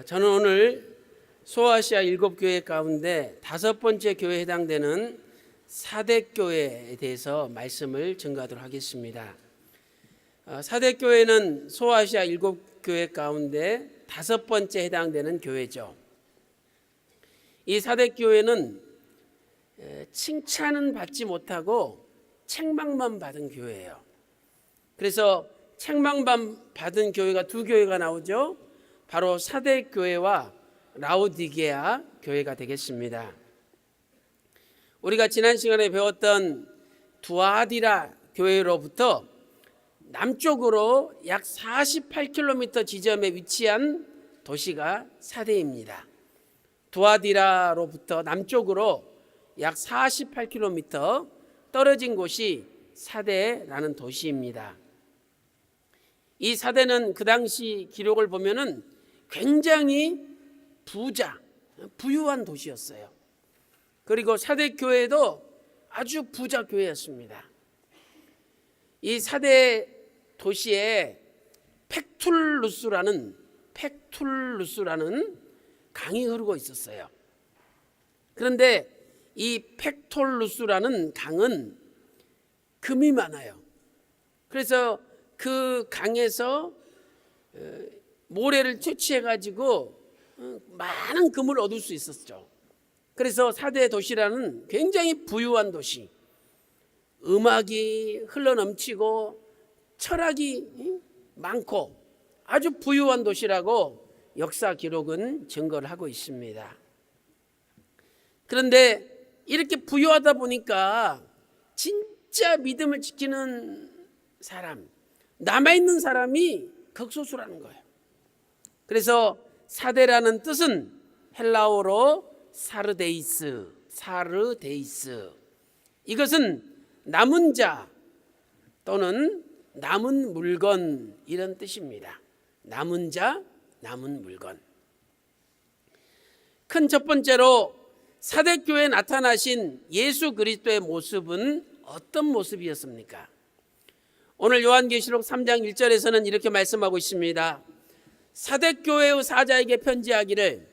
저는 오늘 소아시아 7교회 가운데 5번째 교회에 해당되는 사대교회에 대해서 말씀을 전가하도록 하겠습니다. 사대교회는 소아시아 7교회 가운데 5번째 해당되는 교회죠. 이 사대교회는 칭찬은 받지 못하고 책망만 받은 교회예요. 그래서 책망만 받은 교회가 두 교회가 나오죠. 바로 사대교회와 라오디게아 교회가 되겠습니다. 우리가 지난 시간에 배웠던 두아디라 교회로부터 남쪽으로 약 48km 지점에 위치한 도시가 사대입니다. 두아디라로부터 남쪽으로 약 48km 떨어진 곳이 사대라는 도시입니다. 이 사대는 그 당시 기록을 보면은 굉장히 부유한 도시였어요. 그리고 사대교회도 아주 부자 교회였습니다. 이 사대 도시에 팩툴루스라는 강이 흐르고 있었어요. 그런데 이 팩툴루스라는 강은 금이 많아요. 그래서 그 강에서 모래를 채취해가지고 많은 금을 얻을 수 있었죠. 그래서 사대 도시라는 굉장히 부유한 도시, 음악이 흘러넘치고 철학이 많고 아주 부유한 도시라고 역사 기록은 증거를 하고 있습니다. 그런데 이렇게 부유하다 보니까 진짜 믿음을 지키는 사람, 남아있는 사람이 극소수라는 거예요. 그래서 사대라는 뜻은 헬라어로 사르데이스. 이것은 남은 자 또는 남은 물건 이런 뜻입니다. 남은 자, 남은 물건. 큰 첫 번째로 사대교회에 나타나신 예수 그리스도의 모습은 어떤 모습이었습니까? 오늘 요한계시록 3장 1절에서는 이렇게 말씀하고 있습니다. 사대교회의 사자에게 편지하기를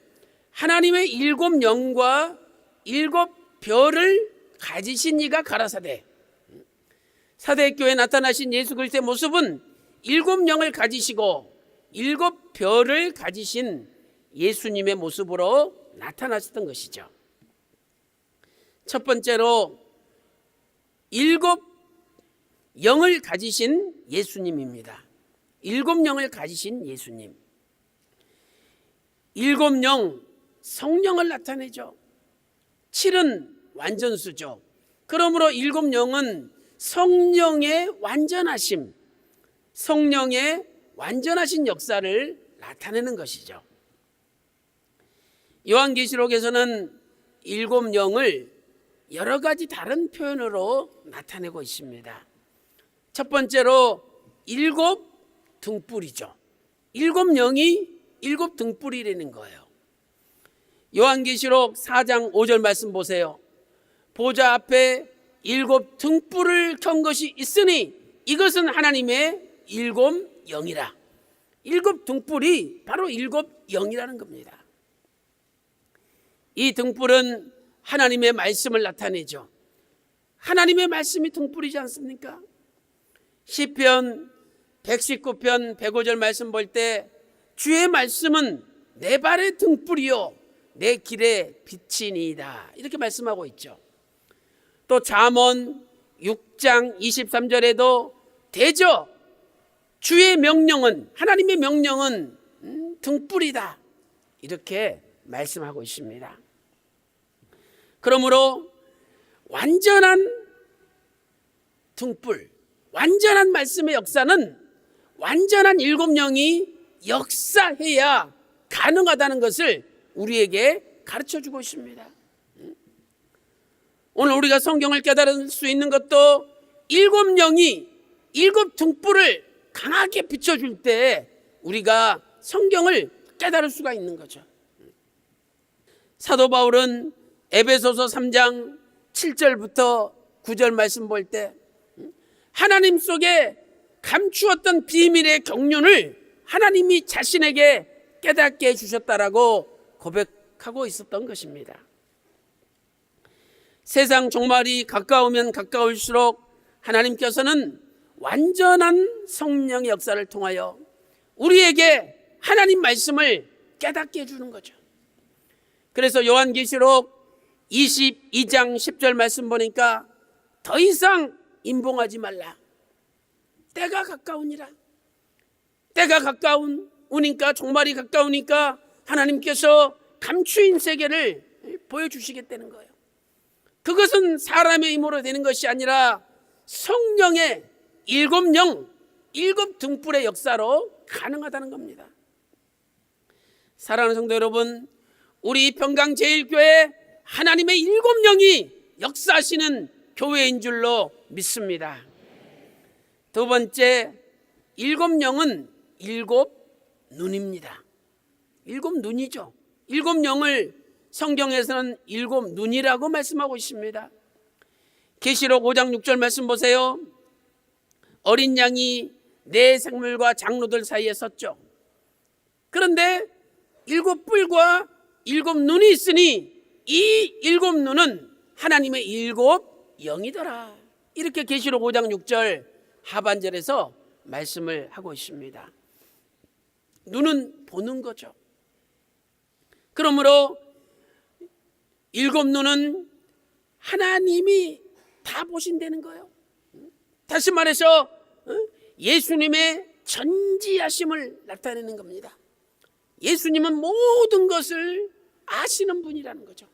하나님의 7 영과 7 별을 가지신 이가 가라사대. 사대교회에 나타나신 예수 그리스도의 모습은 7 영을 가지시고 7 별을 가지신 예수님의 모습으로 나타나셨던 것이죠. 첫 번째로 7 영을 가지신 예수님입니다. 7 영을 가지신 예수님. 7 영, 성령을 나타내죠. 7은 완전수죠. 그러므로 7 영은 성령의 완전하심, 성령의 완전하신 역사를 나타내는 것이죠. 요한계시록에서는 7 영을 여러 가지 다른 표현으로 나타내고 있습니다. 첫 번째로 7 등불이죠. 7 영이 7 등불이라는 거예요. 요한계시록 4장 5절 말씀 보세요. 보좌 앞에 7 등불을 켠 것이 있으니 이것은 하나님의 7 영이라. 7 등불이 바로 7 영이라는 겁니다. 이 등불은 하나님의 말씀을 나타내죠. 하나님의 말씀이 등불이지 않습니까? 시편 119편 105절 말씀 볼 때 주의 말씀은 내 발의 등불이요 내 길의 빛이니이다 이렇게 말씀하고 있죠. 또 잠언 6장 23절에도 대저 주의 명령은, 하나님의 명령은 등불이다 이렇게 말씀하고 있습니다. 그러므로 완전한 등불, 완전한 말씀의 역사는 완전한 7 영이 역사해야 가능하다는 것을 우리에게 가르쳐주고 있습니다. 오늘 우리가 성경을 깨달을 수 있는 것도 7 영이 7 등불을 강하게 비춰줄 때 우리가 성경을 깨달을 수가 있는 거죠. 사도 바울은 에베소서 3장 7절부터 9절 말씀 볼 때 하나님 속에 감추었던 비밀의 경륜을 하나님이 자신에게 깨닫게 해주셨다라고 고백하고 있었던 것입니다. 세상 종말이 가까우면 가까울수록 하나님께서는 완전한 성령의 역사를 통하여 우리에게 하나님 말씀을 깨닫게 해주는 거죠. 그래서 요한계시록 22장 10절 말씀 보니까 더 이상 임봉하지 말라. 때가 가까우니라. 때가 가까우니까, 종말이 가까우니까 하나님께서 감추인 세계를 보여주시겠다는 거예요. 그것은 사람의 힘으로 되는 것이 아니라 성령의 일곱 영, 일곱 등불의 역사로 가능하다는 겁니다. 사랑하는 성도 여러분, 우리 평강제일교회 하나님의 일곱 영이 역사하시는 교회인 줄로 믿습니다. 두 번째, 일곱 영은 일곱 눈입니다. 일곱 눈이죠. 일곱 영을 성경에서는 일곱 눈이라고 말씀하고 있습니다. 계시록 5장 6절 말씀 보세요. 어린 양이 네 생물과 장로들 사이에 섰죠. 그런데 일곱 뿔과 일곱 눈이 있으니 이 일곱 눈은 하나님의 일곱 영이더라. 이렇게 계시록 5장 6절 하반절에서 말씀을 하고 있습니다. 눈은 보는 거죠. 그러므로 일곱 눈은 하나님이 다 보신다는 거예요. 다시 말해서 예수님의 전지하심을 나타내는 겁니다. 예수님은 모든 것을 아시는 분이라는 거죠.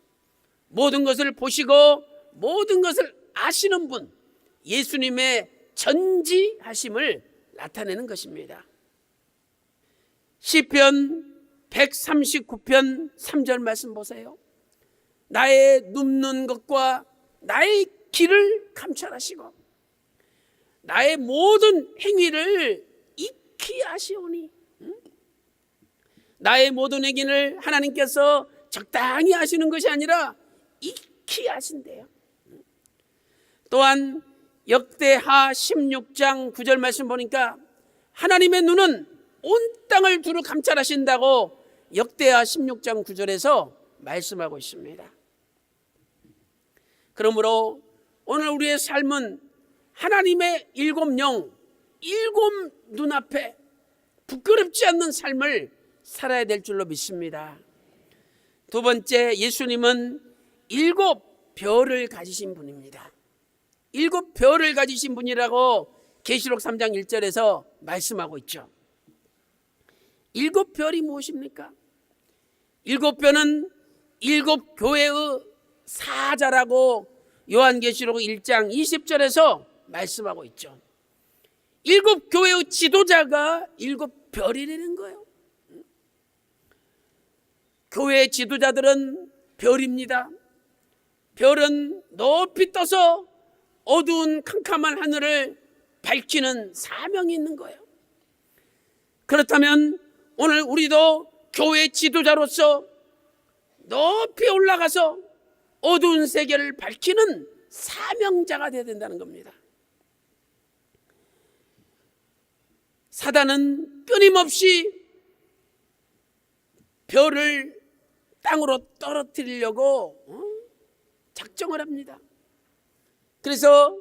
모든 것을 보시고 모든 것을 아시는 분, 예수님의 전지하심을 나타내는 것입니다. 시편 139편 3절 말씀 보세요. 나의 눕는 것과 나의 길을 감찰하시고 나의 모든 행위를 익히 아시오니. 나의 모든 행위를 하나님께서 적당히 아시는 것이 아니라 익히 아신대요. 또한 역대하 16장 9절 말씀 보니까 하나님의 눈은 온 땅을 두루 감찰하신다고 역대하 16장 9절에서 말씀하고 있습니다. 그러므로 오늘 우리의 삶은 하나님의 일곱 영, 일곱 눈앞에 부끄럽지 않는 삶을 살아야 될 줄로 믿습니다. 두 번째, 예수님은 일곱 별을 가지신 분입니다. 일곱 별을 가지신 분이라고 계시록 3장 1절에서 말씀하고 있죠. 일곱 별이 무엇입니까? 일곱 별은 일곱 교회의 사자라고 요한계시록 1장 20절에서 말씀하고 있죠. 일곱 교회의 지도자가 일곱 별이라는 거예요. 교회의 지도자들은 별입니다. 별은 높이 떠서 어두운 캄캄한 하늘을 밝히는 사명이 있는 거예요. 그렇다면 오늘 우리도 교회 지도자로서 높이 올라가서 어두운 세계를 밝히는 사명자가 되어야 된다는 겁니다. 사단은 끊임없이 별을 땅으로 떨어뜨리려고 작정을 합니다. 그래서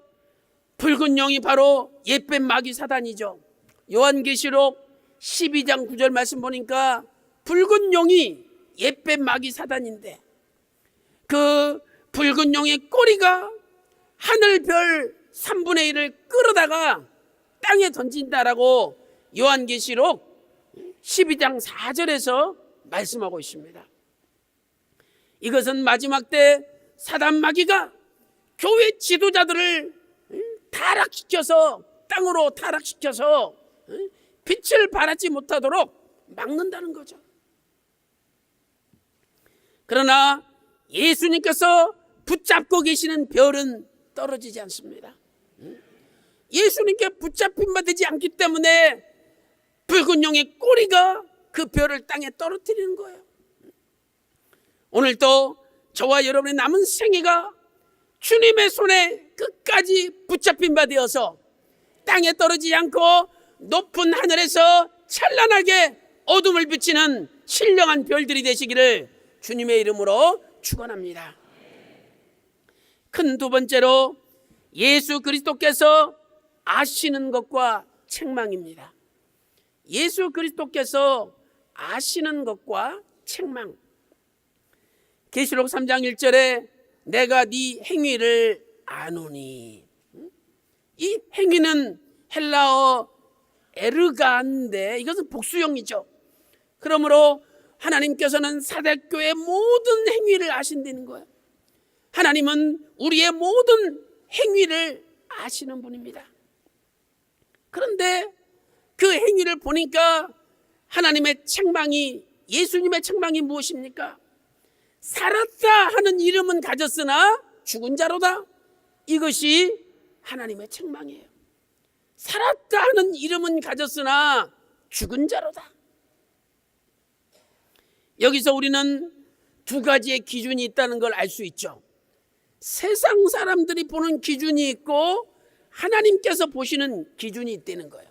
붉은 영이 바로 옛뱀 마귀 사단이죠. 요한계시록 12장 9절 말씀 보니까 붉은 용이 옛뱀 마귀 사단인데 그 붉은 용의 꼬리가 하늘별 3분의 1을 끌어다가 땅에 던진다라고 요한계시록 12장 4절에서 말씀하고 있습니다. 이것은 마지막 때 사단 마귀가 교회 지도자들을 타락시켜서 땅으로 타락시켜서 빛을 발하지 못하도록 막는다는 거죠. 그러나 예수님께서 붙잡고 계시는 별은 떨어지지 않습니다. 예수님께 붙잡힌 바 되지 않기 때문에 붉은 용의 꼬리가 그 별을 땅에 떨어뜨리는 거예요. 오늘도 저와 여러분의 남은 생애가 주님의 손에 끝까지 붙잡힌 바 되어서 땅에 떨어지지 않고 높은 하늘에서 찬란하게 어둠을 비치는 신령한 별들이 되시기를 주님의 이름으로 축원합니다. 큰 두 번째로 예수 그리스도께서 아시는 것과 책망입니다. 예수 그리스도께서 아시는 것과 책망. 계시록 3장 1절에 내가 네 행위를 아노니. 이 행위는 헬라어 에르가인데 이것은 복수형이죠. 그러므로 하나님께서는 사대교의 모든 행위를 아신다는 거예요. 하나님은 우리의 모든 행위를 아시는 분입니다. 그런데 그 행위를 보니까 하나님의 책망이, 예수님의 책망이 무엇입니까? 살았다 하는 이름은 가졌으나 죽은 자로다. 이것이 하나님의 책망이에요. 살았다 하는 이름은 가졌으나 죽은 자로다. 여기서 우리는 두 가지의 기준이 있다는 걸 알 수 있죠. 세상 사람들이 보는 기준이 있고 하나님께서 보시는 기준이 있다는 거예요.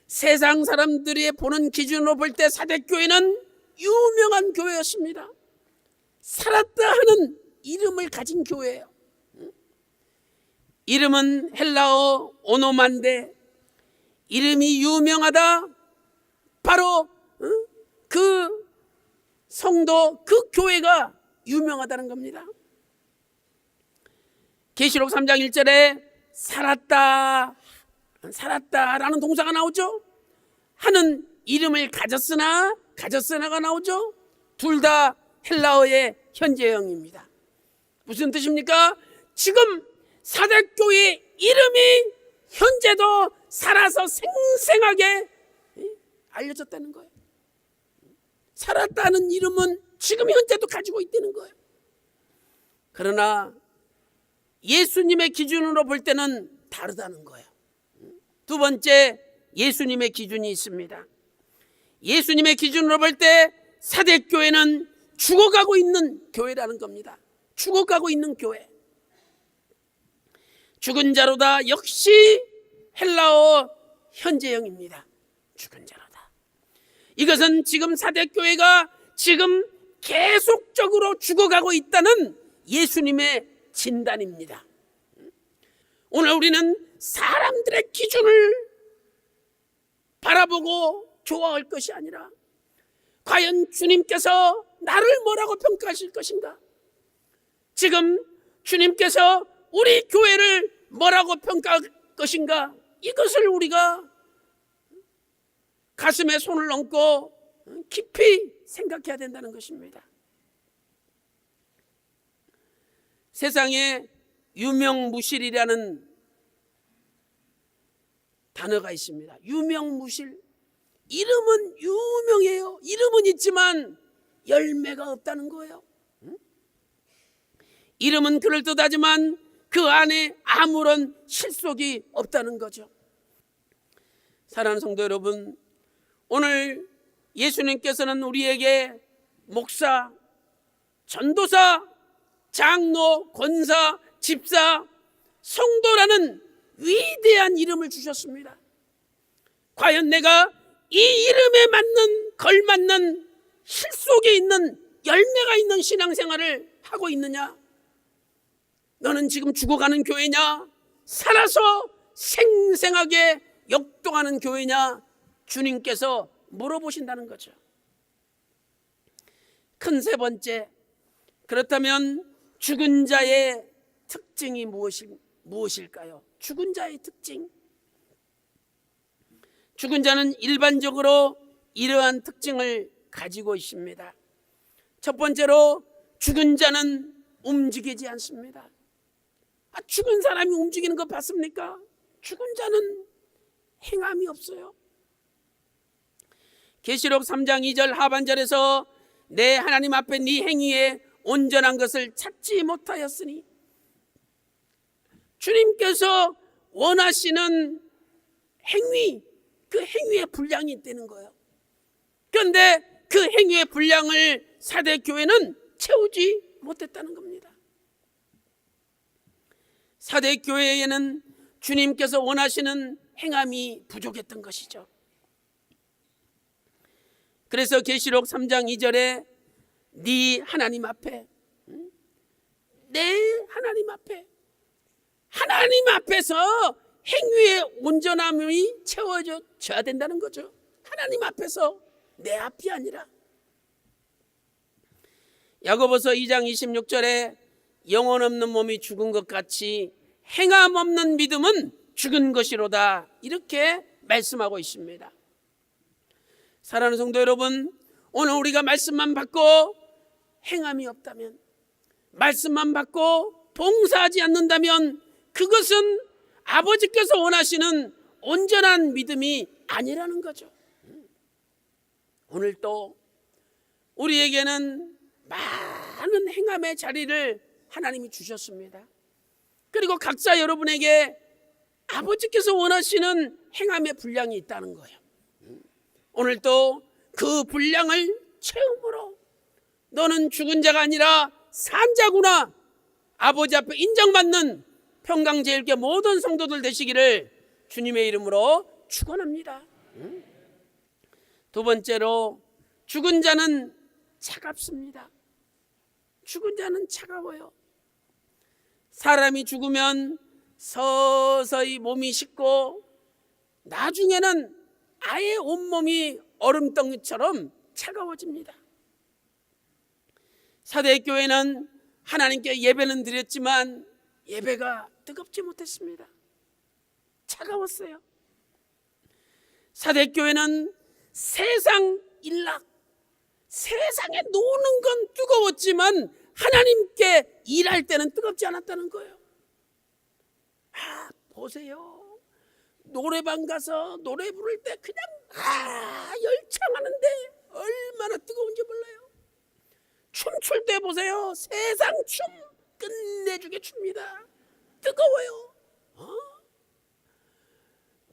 세상 사람들이 보는 기준으로 볼 때 사대교회는 유명한 교회였습니다. 살았다 하는 이름을 가진 교회예요. 이름은 헬라어 오노만데, 이름이 유명하다. 바로 그 성도, 그 교회가 유명하다는 겁니다. 계시록 3장 1절에 살았다라는 동사가 나오죠. 하는 이름을 가졌으나가 나오죠. 둘 다 헬라어의 현재형입니다. 무슨 뜻입니까? 지금 사대교회의 이름이 현재도 살아서 생생하게 알려졌다는 거예요. 살았다는 이름은 지금 현재도 가지고 있다는 거예요. 그러나 예수님의 기준으로 볼 때는 다르다는 거예요. 두 번째, 예수님의 기준이 있습니다. 예수님의 기준으로 볼 때 사대교회는 죽어가고 있는 교회라는 겁니다. 죽어가고 있는 교회. 죽은 자로다 역시 헬라어 현재형입니다. 죽은 자로다. 이것은 지금 사대교회가 지금 계속적으로 죽어가고 있다는 예수님의 진단입니다. 오늘 우리는 사람들의 기준을 바라보고 좋아할 것이 아니라 과연 주님께서 나를 뭐라고 평가하실 것인가? 지금 주님께서 우리 교회를 뭐라고 평가할 것인가? 이것을 우리가 가슴에 손을 얹고 깊이 생각해야 된다는 것입니다. 세상에 유명무실이라는 단어가 있습니다. 유명무실. 이름은 유명해요. 이름은 있지만 열매가 없다는 거예요. 이름은 그럴듯하지만 그 안에 아무런 실속이 없다는 거죠. 사랑하는 성도 여러분, 오늘 예수님께서는 우리에게 목사, 전도사, 장로, 권사, 집사, 성도라는 위대한 이름을 주셨습니다. 과연 내가 이 이름에 맞는, 걸맞는 실속에 있는 열매가 있는 신앙생활을 하고 있느냐? 너는 지금 죽어가는 교회냐? 살아서 생생하게 역동하는 교회냐? 주님께서 물어보신다는 거죠. 큰 세 번째, 그렇다면 죽은 자의 특징이 무엇일까요? 죽은 자의 특징. 죽은 자는 일반적으로 이러한 특징을 가지고 있습니다. 첫 번째로 죽은 자는 움직이지 않습니다. 죽은 사람이 움직이는 거 봤습니까? 죽은 자는 행함이 없어요. 계시록 3장 2절 하반절에서 내 하나님 앞에 네 행위에 온전한 것을 찾지 못하였으니, 주님께서 원하시는 행위, 그 행위의 분량이 있다는 거예요. 그런데 그 행위의 분량을 사대교회는 채우지 못했다는 겁니다. 사대교회에는 주님께서 원하시는 행함이 부족했던 것이죠. 그래서 계시록 3장 2절에 네 하나님 앞에, 내 하나님 앞에서 행위의 온전함이 채워져야 된다는 거죠. 하나님 앞에서, 내 앞이 아니라. 야고보서 2장 26절에 영혼 없는 몸이 죽은 것 같이 행함 없는 믿음은 죽은 것이로다, 이렇게 말씀하고 있습니다. 사랑하는 성도 여러분, 오늘 우리가 말씀만 받고 행함이 없다면, 말씀만 받고 봉사하지 않는다면 그것은 아버지께서 원하시는 온전한 믿음이 아니라는 거죠. 오늘 또 우리에게는 많은 행함의 자리를 하나님이 주셨습니다. 그리고 각자 여러분에게 아버지께서 원하시는 행함의 분량이 있다는 거예요. 오늘 또 그 분량을 채움으로 너는 죽은 자가 아니라 산 자구나, 아버지 앞에 인정받는 평강제일교회 모든 성도들 되시기를 주님의 이름으로 축원합니다. 두 번째로, 죽은 자는 차갑습니다. 죽은 자는 차가워요. 사람이 죽으면 서서히 몸이 식고 나중에는 아예 온몸이 얼음덩이처럼 차가워집니다. 사대교회는 하나님께 예배는 드렸지만 예배가 뜨겁지 못했습니다. 차가웠어요. 사대교회는 세상 일락, 세상에 노는 건 뜨거웠지만 하나님께 일할 때는 뜨겁지 않았다는 거예요. 보세요. 노래방 가서 노래 부를 때 그냥 열창하는데 얼마나 뜨거운지 몰라요. 춤출 때 보세요. 세상 춤 끝내주게 춥니다. 뜨거워요.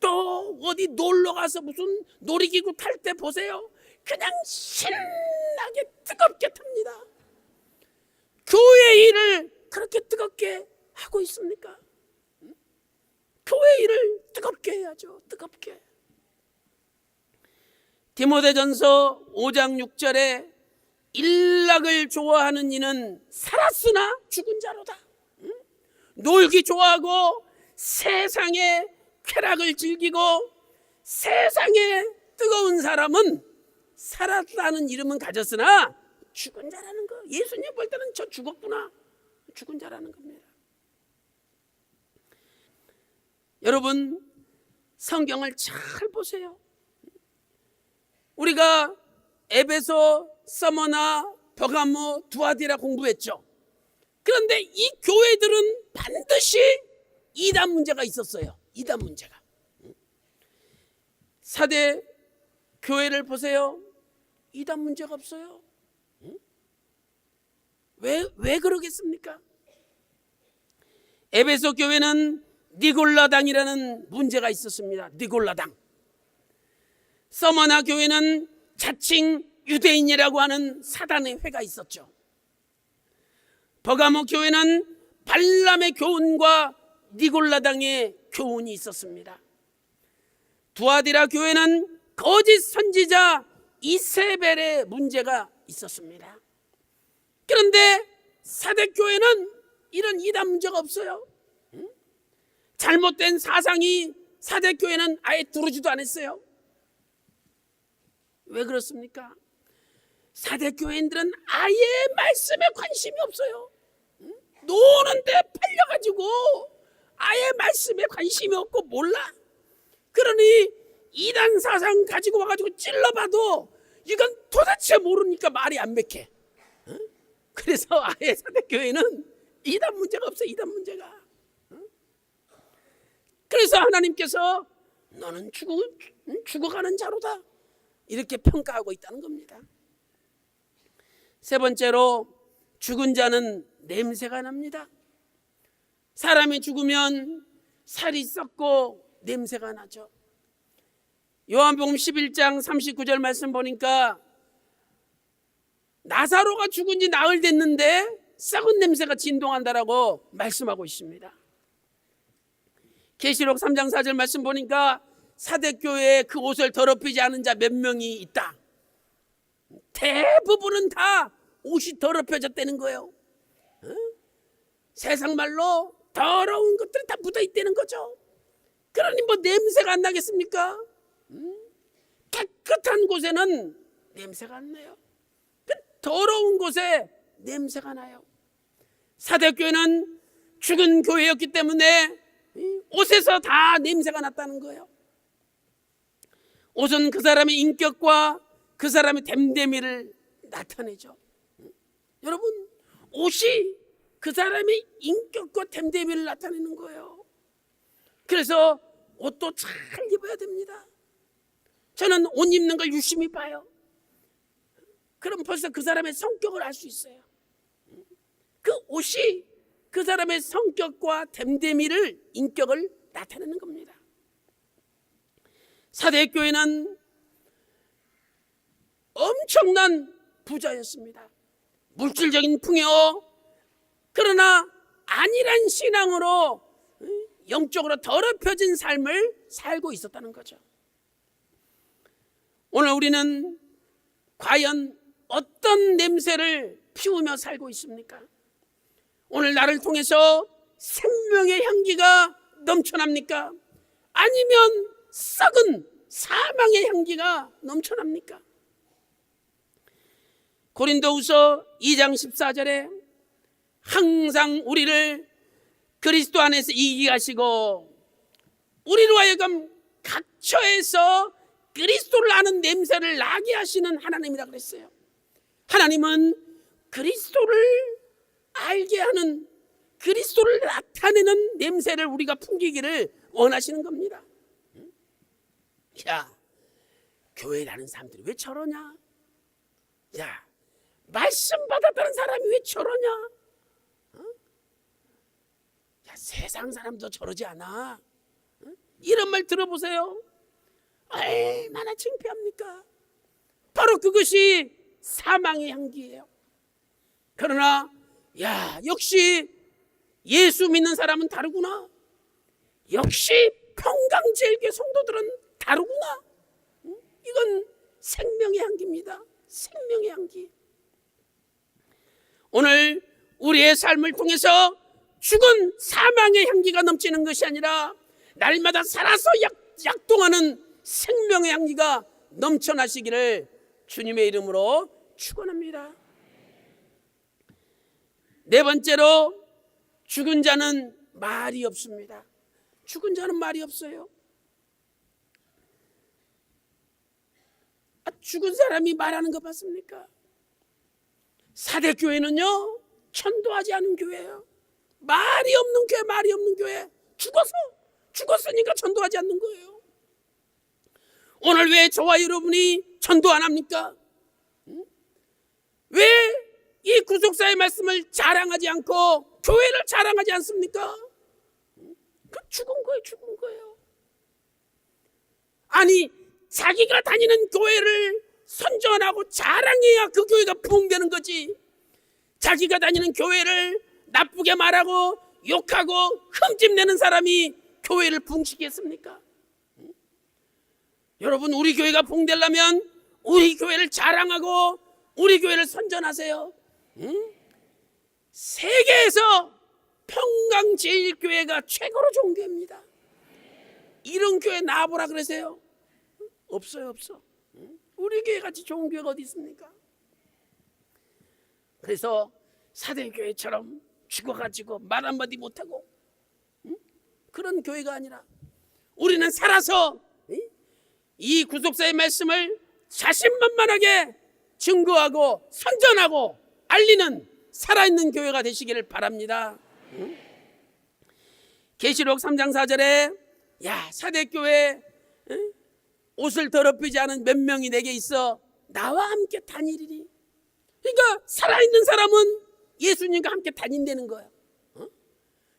또 어디 놀러 가서 무슨 놀이기구 탈 때 보세요. 그냥 신나게 뜨겁게 탑니다. 교회 일을 그렇게 뜨겁게 하고 있습니까? 교회 일을 뜨겁게 해야죠. 뜨겁게. 디모데전서 5장 6절에 일락을 좋아하는 이는 살았으나 죽은 자로다. 놀기 좋아하고 세상의 쾌락을 즐기고 세상에 뜨거운 사람은 살았다는 이름은 가졌으나 죽은 자라는 거. 예수님 볼 때는 저 죽었구나, 죽은 자라는 겁니다. 여러분, 성경을 잘 보세요. 우리가 에베소, 서머나, 버가모, 두아디라 공부했죠. 그런데 이 교회들은 반드시 이단 문제가 있었어요. 이단 문제가. 사대 교회를 보세요. 이단 문제가 없어요. 왜 그러겠습니까? 에베소 교회는 니골라당이라는 문제가 있었습니다. 니골라당. 서머나 교회는 자칭 유대인이라고 하는 사단의 회가 있었죠. 버가모 교회는 발람의 교훈과 니골라당의 교훈이 있었습니다. 두아디라 교회는 거짓 선지자 이세벨의 문제가 있었습니다. 그런데 사대교회는 이런 이단 문제가 없어요. 잘못된 사상이 사대교회는 아예 들어오지도 않았어요. 왜 그렇습니까? 사대교회인들은 아예 말씀에 관심이 없어요. 노는데 팔려가지고 아예 말씀에 관심이 없고 몰라. 그러니 이단 사상 가지고 와가지고 찔러봐도 이건 도대체 모르니까 말이 안 맥혀. 그래서 아예 사대교회는 이단 문제가 없어요. 이단 문제가. 그래서 하나님께서 너는 죽어가는 자로다, 이렇게 평가하고 있다는 겁니다. 세 번째로, 죽은 자는 냄새가 납니다. 사람이 죽으면 살이 썩고 냄새가 나죠. 요한복음 11장 39절 말씀 보니까 나사로가 죽은 지 나흘 됐는데 썩은 냄새가 진동한다라고 말씀하고 있습니다. 계시록 3장 4절 말씀 보니까 사대교회에 그 옷을 더럽히지 않은 자 몇 명이 있다. 대부분은 다 옷이 더럽혀졌다는 거예요. 세상 말로 더러운 것들이 다 묻어있다는 거죠. 그러니 뭐 냄새가 안 나겠습니까? 깨끗한 곳에는 냄새가 안 나요. 그 더러운 곳에 냄새가 나요. 사대교회는 죽은 교회였기 때문에 옷에서 다 냄새가 났다는 거예요. 옷은 그 사람의 인격과 그 사람의 됨됨이를 나타내죠. 여러분, 옷이 그 사람의 인격과 됨됨이를 나타내는 거예요. 그래서 옷도 잘 입어야 됩니다. 저는 옷 입는 걸 유심히 봐요. 그럼 벌써 그 사람의 성격을 알 수 있어요. 그 옷이 그 사람의 성격과 됨됨이를, 인격을 나타내는 겁니다. 사대교회는 엄청난 부자였습니다. 물질적인 풍요, 그러나 안일한 신앙으로 영적으로 더럽혀진 삶을 살고 있었다는 거죠. 오늘 우리는 과연 어떤 냄새를 피우며 살고 있습니까? 오늘 나를 통해서 생명의 향기가 넘쳐납니까? 아니면 썩은 사망의 향기가 넘쳐납니까? 고린도후서 2장 14절에 항상 우리를 그리스도 안에서 이기게 하시고 우리로 하여금 각처에서 그리스도를 아는 냄새를 나게 하시는 하나님이라고 그랬어요. 하나님은 그리스도를 알게 하는, 그리스도를 나타내는 냄새를 우리가 풍기기를 원하시는 겁니다. 야, 교회 다니는 사람들이 왜 저러냐? 야, 말씀 받았다는 사람이 왜 저러냐? 야, 세상 사람도 저러지 않아? 이런 말 들어보세요. 얼마나 창피합니까? 바로 그것이 사망의 향기예요. 그러나 야, 역시 예수 믿는 사람은 다르구나. 역시 평강제일교회 성도들은 다르구나. 이건 생명의 향기입니다. 생명의 향기. 오늘 우리의 삶을 통해서 죽은 사망의 향기가 넘치는 것이 아니라 날마다 살아서 약동하는 생명의 향기가 넘쳐나시기를 주님의 이름으로 축원합니다. 네 번째로, 죽은 자는 말이 없습니다. 죽은 자는 말이 없어요. 죽은 사람이 말하는 거 봤습니까? 사대교회는요, 천도하지 않은 교회예요. 말이 없는 교회, 말이 없는 교회. 죽었으니까 천도하지 않는 거예요. 오늘 왜 저와 여러분이 천도 안 합니까? 왜 이 구속사의 말씀을 자랑하지 않고 교회를 자랑하지 않습니까? 그 죽은 거예요, 죽은 거예요. 아니, 자기가 다니는 교회를 선전하고 자랑해야 그 교회가 부흥되는 거지. 자기가 다니는 교회를 나쁘게 말하고 욕하고 흠집내는 사람이 교회를 부흥시키겠습니까? 여러분, 우리 교회가 부흥되려면 우리 교회를 자랑하고 우리 교회를 선전하세요. 세계에서 평강제일교회가 최고로 좋은 교회입니다. 이런 교회 나와보라 그러세요? 없어요, 없어. 우리 교회 같이 좋은 교회가 어디 있습니까? 그래서 사대교회처럼 죽어가지고 말 한마디 못하고 그런 교회가 아니라 우리는 살아서 이 구속사의 말씀을 자신만만하게 증거하고 선전하고 알리는 살아있는 교회가 되시기를 바랍니다. 계시록 3장 4절에 야, 사대교회 옷을 더럽히지 않은 몇 명이 내게 있어 나와 함께 다니리니. 그러니까 살아있는 사람은 예수님과 함께 다닌다는 거예요.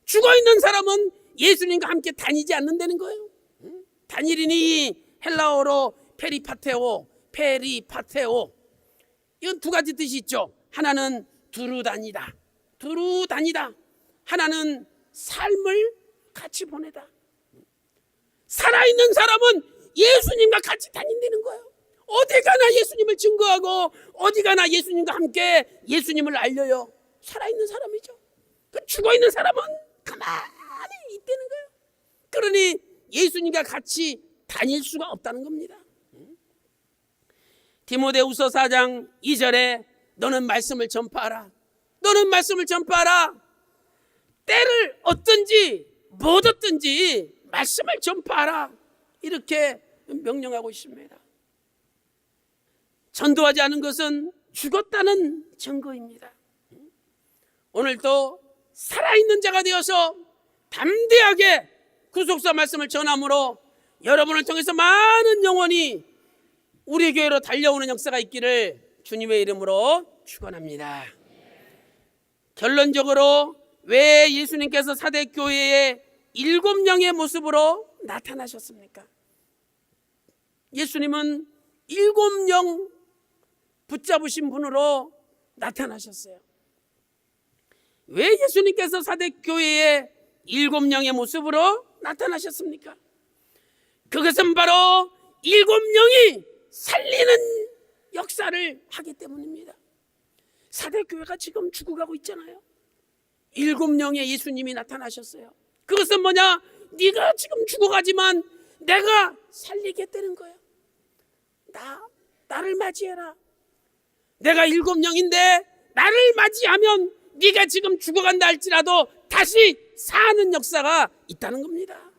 죽어있는 사람은 예수님과 함께 다니지 않는다는 거예요. 다니리니 헬라어로 페리파테오, 이건 두 가지 뜻이 있죠. 하나는 두루 다니다, 하나는 삶을 같이 보내다. 살아있는 사람은 예수님과 같이 다닌다는 거예요. 어디 가나 예수님을 증거하고 어디 가나 예수님과 함께 예수님을 알려요. 살아있는 사람이죠. 그 죽어있는 사람은 가만히 있다는 거예요. 그러니 예수님과 같이 다닐 수가 없다는 겁니다. 디모데후서 4장 2절에 너는 말씀을 전파하라. 너는 말씀을 전파하라. 때를 얻든지 못 얻든지 말씀을 전파하라. 이렇게 명령하고 있습니다. 전도하지 않은 것은 죽었다는 증거입니다. 오늘도 살아있는 자가 되어서 담대하게 구속사 말씀을 전함으로 여러분을 통해서 많은 영혼이 우리 교회로 달려오는 역사가 있기를 주님의 이름으로 축원합니다. 결론적으로 왜 예수님께서 사대교회의 7명의 모습으로 나타나셨습니까? 예수님은 7명 붙잡으신 분으로 나타나셨어요. 왜 예수님께서 사대교회의 7명의 모습으로 나타나셨습니까? 그것은 바로 7명이 살리는 역사를 하기 때문입니다. 사대교회가 지금 죽어가고 있잖아요. 7명의 예수님이 나타나셨어요. 그것은 뭐냐? 네가 지금 죽어가지만 내가 살리겠다는 거예요. 나를 맞이해라. 내가 7명인데 나를 맞이하면 네가 지금 죽어간다 할지라도 다시 사는 역사가 있다는 겁니다.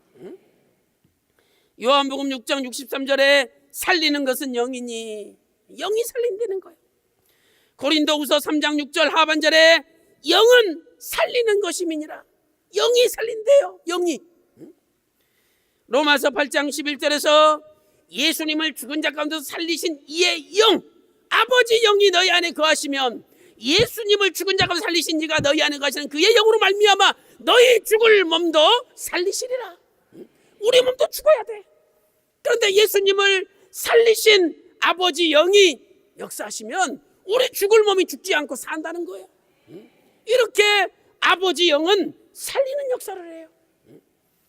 요한복음 6장 63절에 살리는 것은 영이니 영이 살린다는 거예요. 고린도후서 3장 6절 하반절에 영은 살리는 것임이니라. 영이 살린대요. 영이. 로마서 8장 11절에서 예수님을 죽은 자 가운데서 살리신 이의 영, 아버지 영이 너희 안에 거하시면 예수님을 죽은 자 가운데 살리신 이가 너희 안에 거하시는 그의 영으로 말미암아 너희 죽을 몸도 살리시리라. 우리 몸도 죽어야 돼. 그런데 예수님을 살리신 아버지 영이 역사하시면 우리 죽을 몸이 죽지 않고 산다는 거예요. 이렇게 아버지 영은 살리는 역사를 해요.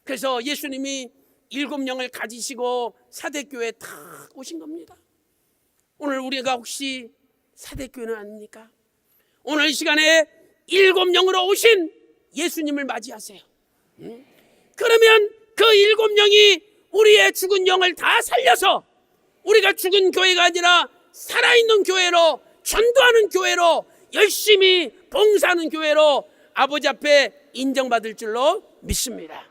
그래서 예수님이 7명을 가지시고 사대교회에 탁 오신 겁니다. 오늘 우리가 혹시 사대교회는 아닙니까? 오늘 이 시간에 7명으로 오신 예수님을 맞이하세요. 그러면 그 7명이 우리의 죽은 영을 다 살려서 우리가 죽은 교회가 아니라 살아있는 교회로, 전도하는 교회로, 열심히 봉사하는 교회로 아버지 앞에 인정받을 줄로 믿습니다.